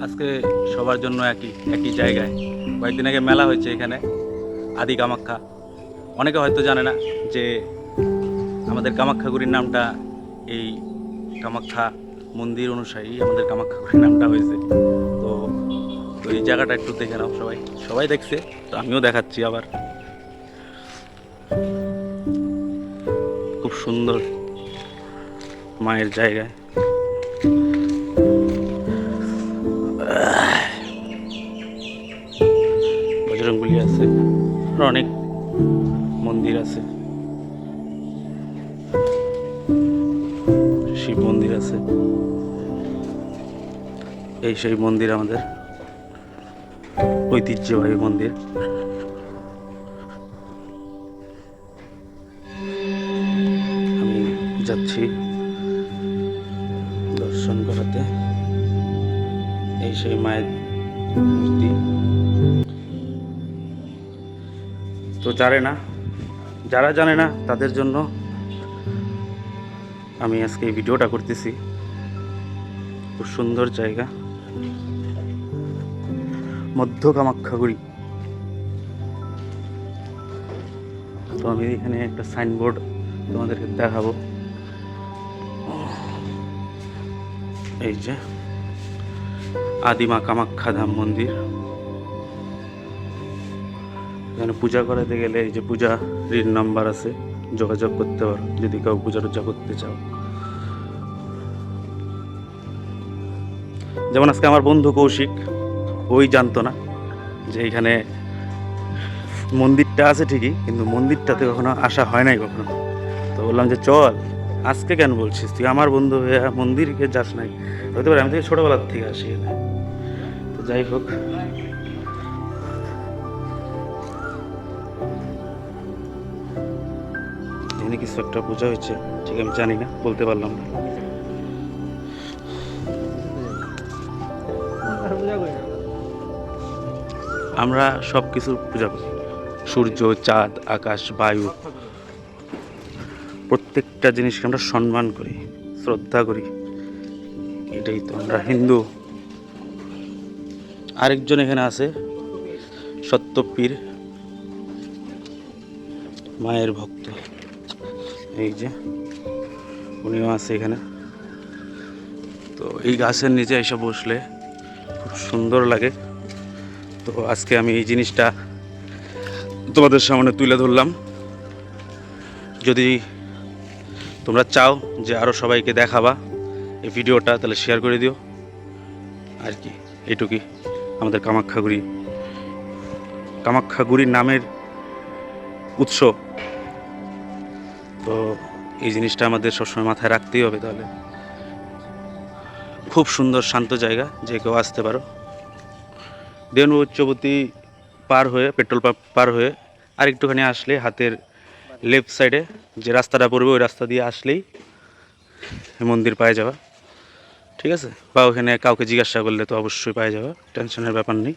আজকে সবার জন্য একই একই জায়গায় কয়েকদিন আগে মেলা হয়েছে এখানে আদি কামাখ্যা। অনেকে হয়তো জানে না যে আমাদের কামাখ্যাগুড়ির নামটা এই কামাখ্যা মন্দির অনুসারী আমাদের কামাখ্যাগুড়ির নামটা হয়েছে। তো তো এই জায়গাটা একটু দেখে নাও, সবাই সবাই দেখছে, তো আমিও দেখাচ্ছি আবার। খুব সুন্দর মায়ের জায়গায়। বজরংবলী আছে, আর অনেক মন্দির আছে, শিব মন্দির আছে। এই সেই মন্দির, আমাদের ঐতিহ্যবাহী মন্দির। আমি যাচ্ছি দর্শন করাতে। এই সেই মায়ের মূর্তি। তো যারা জানে না তাদের জন্য আমি আজকে এই ভিডিওটা করতেছি। খুব সুন্দর জায়গা, মধ্য কামাখ্যাগুড়ি। তো আমি এখানে একটা সাইনবোর্ড তোমাদেরকে দেখাবো। এই যে আদিমা কামাখ্যা ধাম মন্দির। এখানে পূজা করাতে গেলে এই যে পূজারীর নাম্বার আছে, যোগাযোগ করতে পারো যদি কেউ পূজা টুজা করতে চাও। যেমন আজকে আমার বন্ধু কৌশিক, ওই জানতো না যে এখানে মন্দিরটা আছে ঠিকই, কিন্তু মন্দিরটাতে কখনো আসা হয় নাই কখনো। তো বললাম যে চল, আজকে কেন বলছিস, তুই আমার বন্ধু হয়ে মন্দিরকে যাস নাই? হতে পারে আমি থেকে ছোটোবেলার থেকে আসি এখানে। তো যাই হোক, এখানে কিছু একটা পূজা হয়েছে, ঠিক আমি জানি না, বলতে পারলাম না। আমরা সব কিছুর পূজা করি, সূর্য, চাঁদ, আকাশ, বায়ু, প্রত্যেকটা জিনিসকে আমরা সম্মান করি, শ্রদ্ধা করি। এটাই তো আমরা হিন্দু। আরেকজন এখানে আছে, সত্যপীর মায়ের ভক্ত। এই যে উনিও আছে এখানে। তো এই গাছের নিচে এসে বসলে খুব সুন্দর লাগে। তো আজকে আমি এই জিনিসটা তোমাদের সামনে তুলে ধরলাম। যদি তোমরা চাও যে আরও সবাইকে দেখাবা এই ভিডিওটা, তাহলে শেয়ার করে দিও। আর কি, এটুকুই। আমাদের কামাখ্যাগুড়ির নামের উৎস। তো এই জিনিসটা আমাদের সবসময় মাথায় রাখতেই হবে। তাহলে খুব সুন্দর শান্ত জায়গা, যে কেউ আসতে পারো। দেওয়ান উচ্চবতী পার হয়ে, পেট্রোল পাম্প পার হয়ে আর একটুখানি আসলে হাতের লেফট সাইডে যে রাস্তাটা পড়বে, ওই রাস্তা দিয়ে আসলেই মন্দির পায়ে যাওয়া। ঠিক আছে? বা ওখানে কাউকে জিজ্ঞাসা করলে তো অবশ্যই পায়ে যাওয়া, টেনশনের ব্যাপার নেই।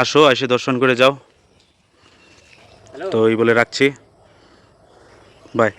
আসো, এসে দর্শন করে যাও। তো এই বলে রাখছি, বাই।